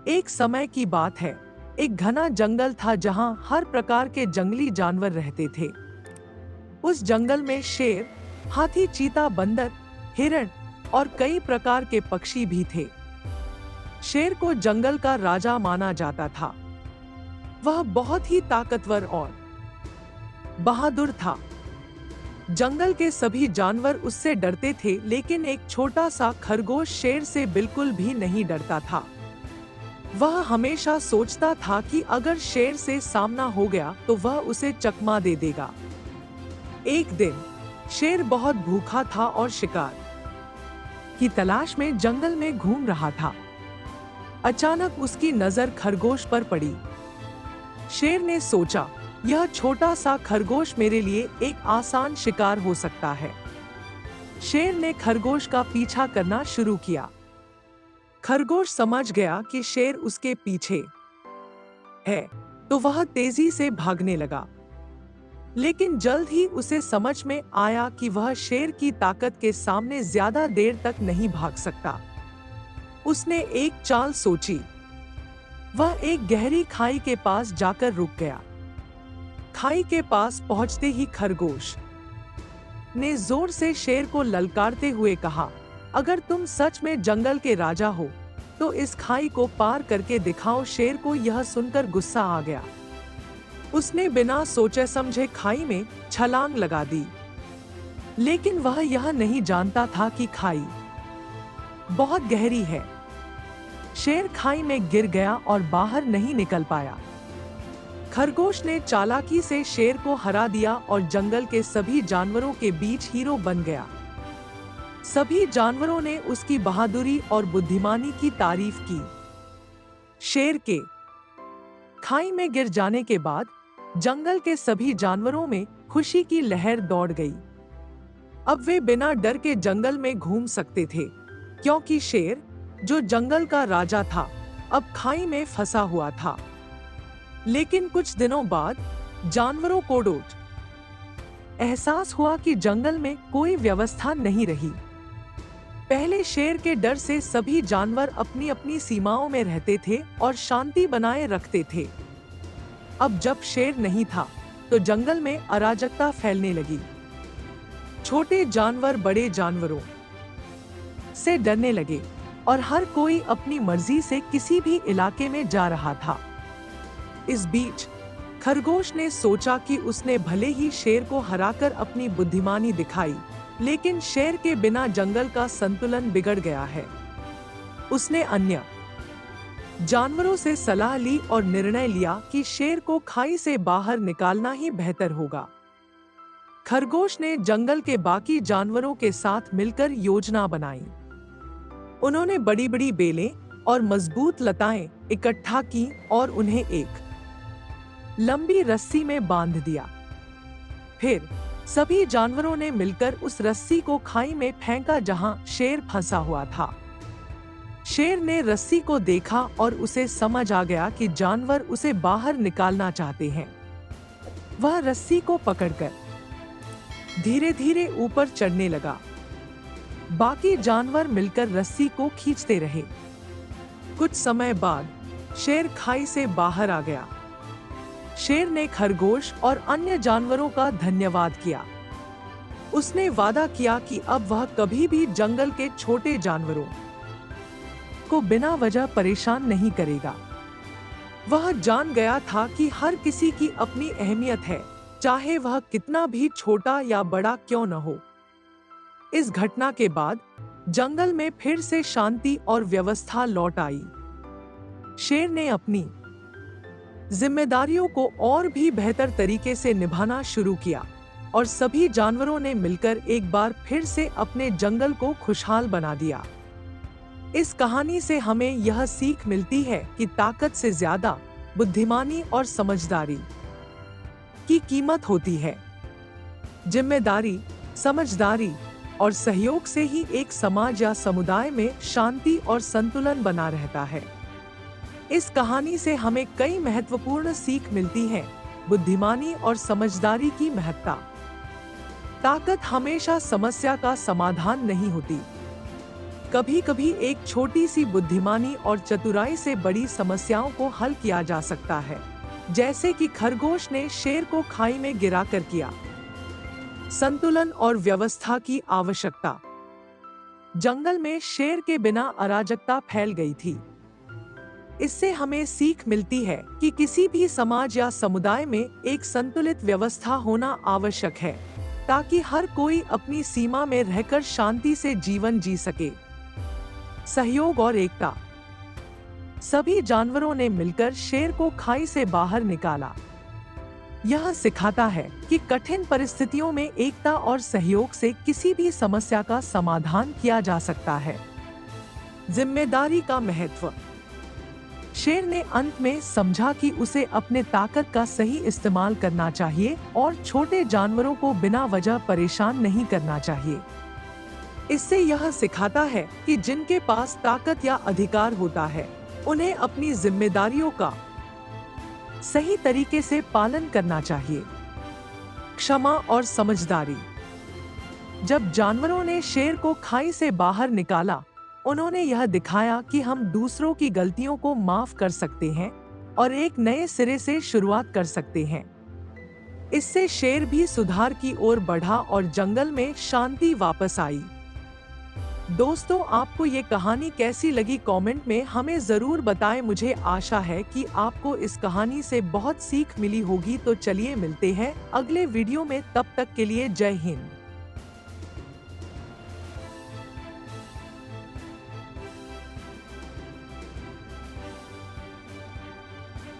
एक समय की बात है। एक घना जंगल था जहां हर प्रकार के जंगली जानवर रहते थे। उस जंगल में शेर, हाथी, चीता, बंदर, हिरण और कई प्रकार के पक्षी भी थे। शेर को जंगल का राजा माना जाता था। वह बहुत ही ताकतवर और बहादुर था। जंगल के सभी जानवर उससे डरते थे, लेकिन एक छोटा सा खरगोश शेर से बिल्कुल भी नहीं डरता था। वह हमेशा सोचता था कि अगर शेर से सामना हो गया तो वह उसे चकमा दे देगा। एक दिन शेर बहुत भूखा था और शिकार की तलाश में जंगल में घूम रहा था। अचानक उसकी नजर खरगोश पर पड़ी। शेर ने सोचा, यह छोटा सा खरगोश मेरे लिए एक आसान शिकार हो सकता है। शेर ने खरगोश का पीछा करना शुरू किया। खरगोश समझ गया कि शेर उसके पीछे है, तो वह तेजी से भागने लगा। लेकिन जल्द ही उसे समझ में आया कि वह शेर की ताकत के सामने ज्यादा देर तक नहीं भाग सकता। उसने एक चाल सोची। वह एक गहरी खाई के पास जाकर रुक गया। खाई के पास पहुंचते ही खरगोश ने जोर से शेर को ललकारते हुए कहा, अगर तुम सच में जंगल के राजा हो तो इस खाई को पार करके दिखाओ। शेर को यह सुनकर गुस्सा आ गया। उसने बिना सोचे समझे खाई में छलांग लगा दी। लेकिन वह यह नहीं जानता था कि खाई बहुत गहरी है। शेर खाई में गिर गया और बाहर नहीं निकल पाया। खरगोश ने चालाकी से शेर को हरा दिया और जंगल के सभी जानवरों के बीच हीरो बन गया। सभी जानवरों ने उसकी बहादुरी और बुद्धिमानी की तारीफ की। शेर के खाई में गिर जाने के बाद जंगल के सभी जानवरों में खुशी की लहर दौड़ गई। अब वे बिना डर के जंगल में घूम सकते थे, क्योंकि शेर, जो जंगल का राजा था, अब खाई में फंसा हुआ था। लेकिन कुछ दिनों बाद जानवरों को एहसास हुआ कि जंगल में कोई व्यवस्था नहीं रही। पहले शेर के डर से सभी जानवर अपनी अपनी सीमाओं में रहते थे और शांति बनाए रखते थे। अब जब शेर नहीं था तो जंगल में अराजकता फैलने लगी। छोटे जानवर बड़े जानवरों से डरने लगे और हर कोई अपनी मर्जी से किसी भी इलाके में जा रहा था। इस बीच खरगोश ने सोचा कि उसने भले ही शेर को हराकर अपनी बुद्धिमानी दिखाई, लेकिन शेर के बिना जंगल का संतुलन बिगड़ गया है। उसने अन्य जानवरों से सलाह ली और निर्णय लिया कि शेर को खाई से बाहर निकालना ही बेहतर होगा। खरगोश ने जंगल के बाकी जानवरों के साथ मिलकर योजना बनाई। उन्होंने बड़ी बड़ी बेलें और मजबूत लताएं इकट्ठा की और उन्हें एक लंबी रस्सी में बांध दिया। फिर सभी जानवरों ने मिलकर उस रस्सी को खाई में फेंका जहां शेर फंसा हुआ था। शेर ने रस्सी को देखा और उसे समझ आ गया कि जानवर उसे बाहर निकालना चाहते हैं। वह रस्सी को पकड़कर धीरे धीरे ऊपर चढ़ने लगा। बाकी जानवर मिलकर रस्सी को खींचते रहे। कुछ समय बाद शेर खाई से बाहर आ गया। शेर ने खरगोश और अन्य जानवरों का धन्यवाद किया। उसने वादा किया कि अब वह कभी भी जंगल के छोटे जानवरों को बिना वजह परेशान नहीं करेगा। वह जान गया था कि हर किसी की अपनी अहमियत है, चाहे वह कितना भी छोटा या बड़ा क्यों न हो। इस घटना के बाद जंगल में फिर से शांति और व्यवस्था लौट आई। शेर ने अपनी जिम्मेदारियों को और भी बेहतर तरीके से निभाना शुरू किया और सभी जानवरों ने मिलकर एक बार फिर से अपने जंगल को खुशहाल बना दिया। इस कहानी से हमें यह सीख मिलती है कि ताकत से ज्यादा बुद्धिमानी और समझदारी की कीमत होती है। जिम्मेदारी, समझदारी और सहयोग से ही एक समाज या समुदाय में शांति और संतुलन बना रहता है। इस कहानी से हमें कई महत्वपूर्ण सीख मिलती है। बुद्धिमानी और समझदारी की महत्ता। ताकत हमेशा समस्या का समाधान नहीं होती। कभी कभी एक छोटी सी बुद्धिमानी और चतुराई से बड़ी समस्याओं को हल किया जा सकता है, जैसे कि खरगोश ने शेर को खाई में गिराकर किया। संतुलन और व्यवस्था की आवश्यकता। जंगल में शेर के बिना अराजकता फैल गई थी। इससे हमें सीख मिलती है कि किसी भी समाज या समुदाय में एक संतुलित व्यवस्था होना आवश्यक है, ताकि हर कोई अपनी सीमा में रहकर शांति से जीवन जी सके। सहयोग और एकता। सभी जानवरों ने मिलकर शेर को खाई से बाहर निकाला। यह सिखाता है कि कठिन परिस्थितियों में एकता और सहयोग से किसी भी समस्या का समाधान किया जा सकता है। जिम्मेदारी का महत्व। शेर ने अंत में समझा कि उसे अपने ताकत का सही इस्तेमाल करना चाहिए और छोटे जानवरों को बिना वजह परेशान नहीं करना चाहिए। इससे यह सिखाता है कि जिनके पास ताकत या अधिकार होता है, उन्हें अपनी जिम्मेदारियों का सही तरीके से पालन करना चाहिए। क्षमा और समझदारी। जब जानवरों ने शेर को खाई से बाहर निकाला, उन्होंने यह दिखाया कि हम दूसरों की गलतियों को माफ कर सकते हैं और एक नए सिरे से शुरुआत कर सकते हैं। इससे शेर भी सुधार की ओर बढ़ा और जंगल में शांति वापस आई। दोस्तों, आपको ये कहानी कैसी लगी कमेंट में हमें जरूर बताएं। मुझे आशा है कि आपको इस कहानी से बहुत सीख मिली होगी। तो चलिए मिलते हैं अगले वीडियो में, तब तक के लिए जय हिंद।